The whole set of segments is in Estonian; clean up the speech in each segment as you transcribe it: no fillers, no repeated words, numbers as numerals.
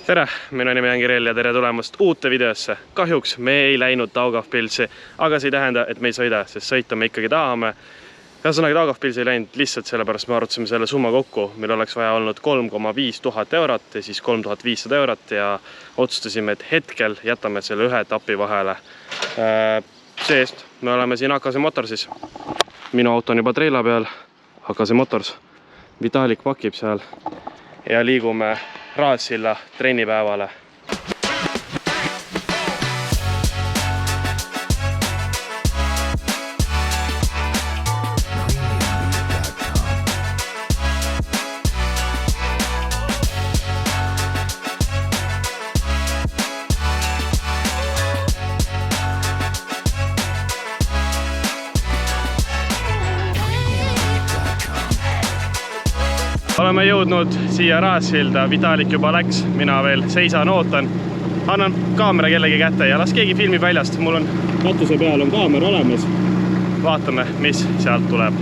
Tere, minu nimi on Kirell ja tere tulemast uute videosse. Kahjuks me ei läinud Daugavpilsi, aga see ei tähenda, et me ei sõida, sest sõita me ikkagi tahame. Ühesõnaga Daugavpilsi ei läinud lihtsalt sellepärast me arvutasime selle summa kokku, meil oleks vaja olnud 3,5 tuhat eurot ja siis 3500 eurot ja otsustasime, et hetkel jätame selle ühe etapi vahele. Seest me oleme siin HKC Motorsis. Minu auto on juba treila peal, HKC Motors. Vitalik pakib seal ja liigume Raadsilla trennipäevale. Oleme jõudnud siia Raadsilda, Vitalik juba läks, mina veel seisan, ootan. Annan kaamera kellegi kätte ja las keegi filmib väljast. Mul on katuse peal on kaamera olemas. Vaatame, mis sealt tuleb.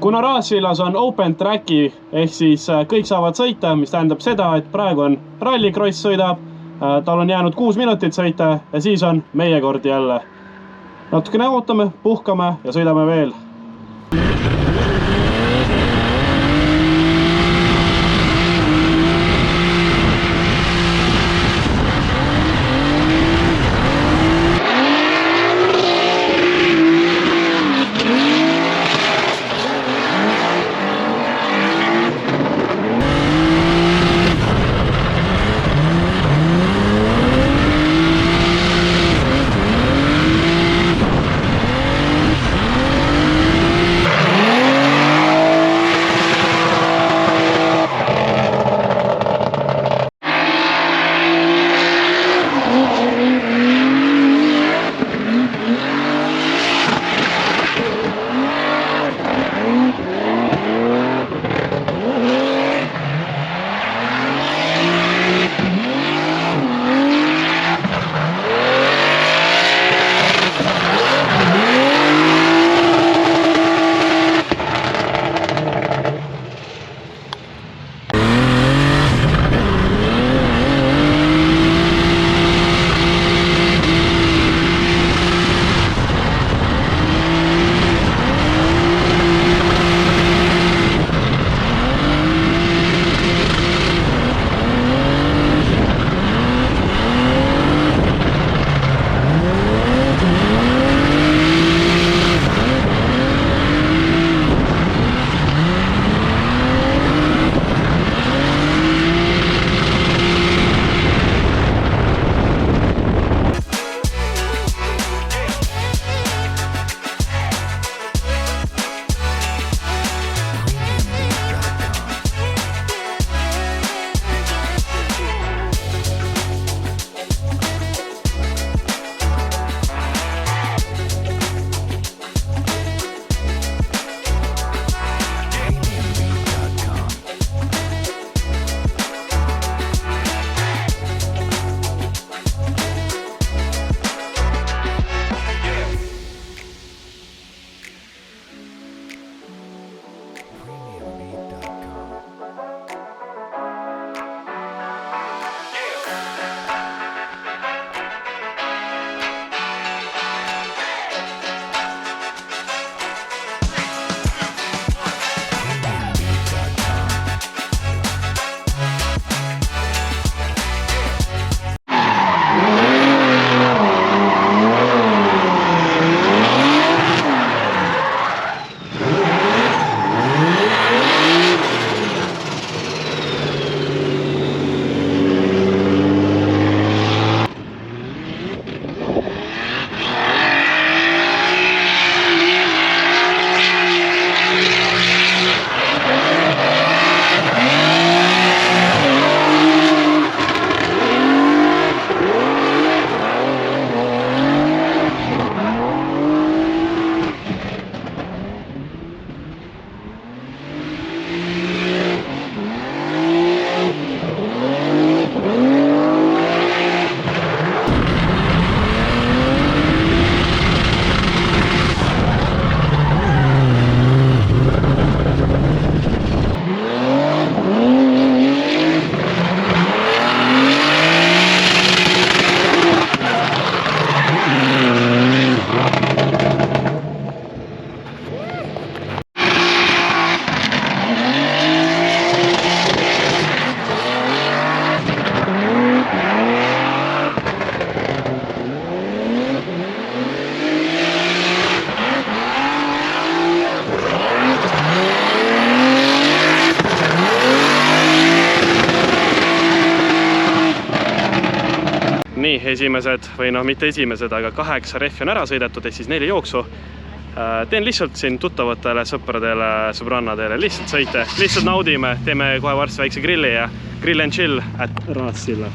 Kuna Raadsillas on open tracki ehk siis kõik saavad sõita, mis tähendab seda, et praegu on rallikross sõidab, tal on jäänud 6 minutit sõita ja siis on meie kord jälle. Natukene ootame, puhkame ja sõidame veel. nii, esimesed või noh, mitte esimesed, aga 8 rehvi on ära sõidetud, ehk siis 4 jooksu. Teen lihtsalt siin tuttavatele, sõpradele, sõbrannadele lihtsalt sõite, lihtsalt naudime, teeme kohe varsti väikse grilli ja grill and chill at Raatsilla.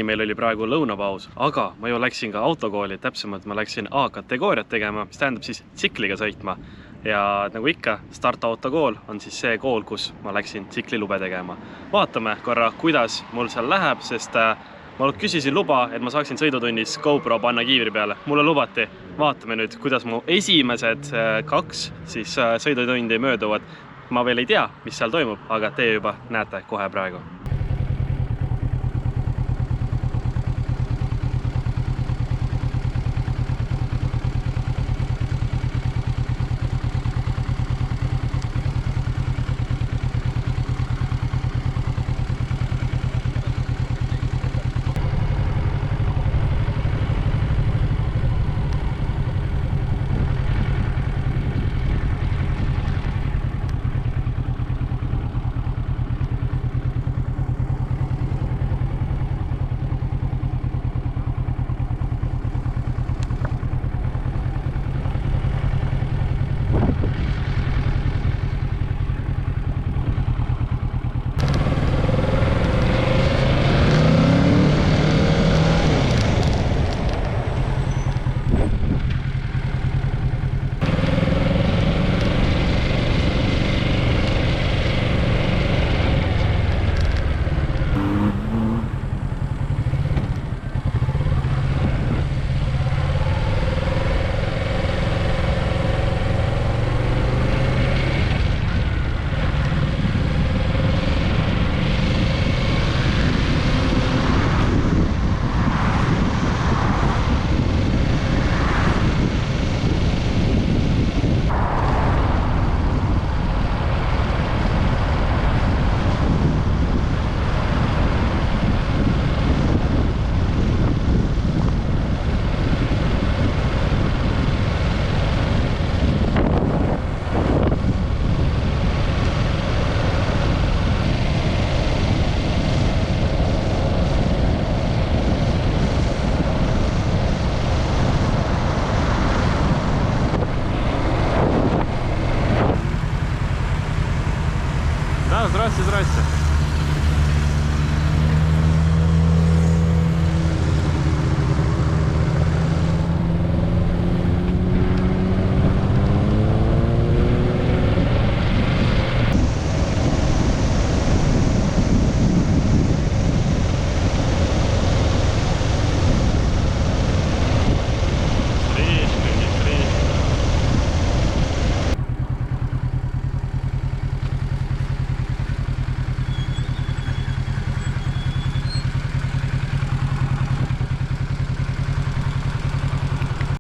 meil oli praegu lõunapaus, aga ma ju läksin ka autokooli, täpsemalt ma läksin A-kategooriat tegema, mis tähendab siis tsikliga sõitma. Ja nagu ikka, Start autokool on siis see kool, kus ma läksin tsiklilube tegema. Vaatame korra, kuidas mul seal läheb, sest ma küsisin luba, et ma saaksin sõidutunnis GoPro panna kiivri peale. Mulle lubati. Vaatame nüüd, kuidas mu esimesed 2 siis sõidutundi mööduvad. Ma veel ei tea, mis seal toimub, aga te juba näete kohe praegu. Здрасте.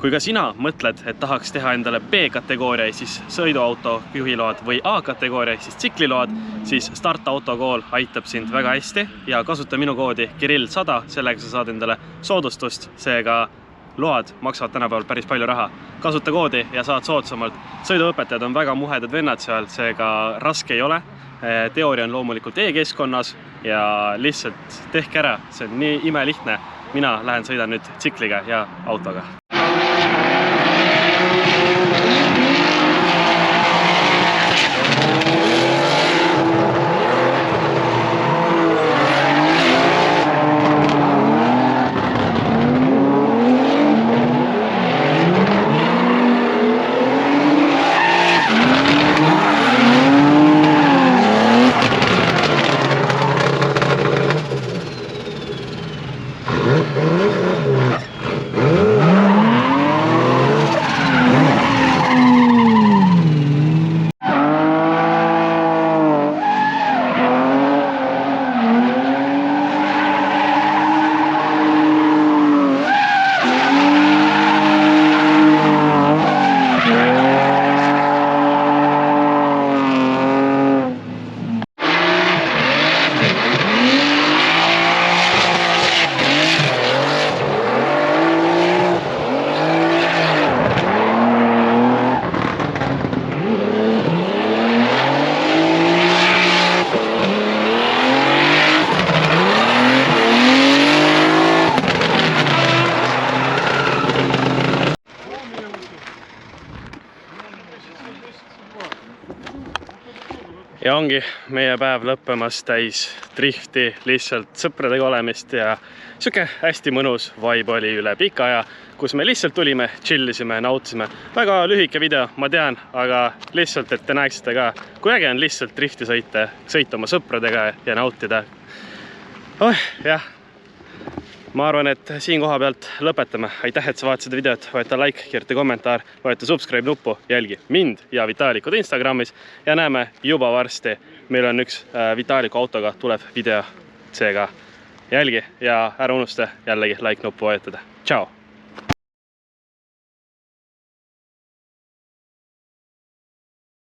Kui ka sina mõtled, et tahaks teha endale B-kategooria, siis sõiduauto juhiload või A-kategooria, siis tsikliload, siis Start autokool aitab sind väga hästi ja kasuta minu koodi Kirill100, sellega sa saad endale soodustust, seega load maksavad tänapäeval päris palju raha. Kasuta koodi ja saad soodsamalt. Sõiduõpetajad on väga muhedad vennad seal, seega raske ei ole. Teooria on loomulikult e-keskkonnas ja lihtsalt tehke ära, see on nii imelihtne. Mina lähen sõidan nüüd tsikliga ja autoga. Ja ongi meie päev lõppemas täis drifti, lihtsalt sõpradega olemist ja siuke hästi mõnus vibe oli üle pika aja, kus me lihtsalt tulime, chillisime, nautisime. Väga lühike video, ma tean, aga lihtsalt, et te näeksite ka, kui äge on lihtsalt drifti sõita oma sõpradega ja nautida. Jah, ma arvan, et siin koha pealt lõpetame. Aitäh, et sa vaatasid videot, vajuta like, kirjuta kommentaar, vajuta subscribe nuppu, jälgi mind ja Vitalikud Instagramis ja näeme juba varsti. Meil on üks Vitaliku autoga tulev video, seega jälgi ja ära unusta jällegi like nuppu vajutada. Ciao!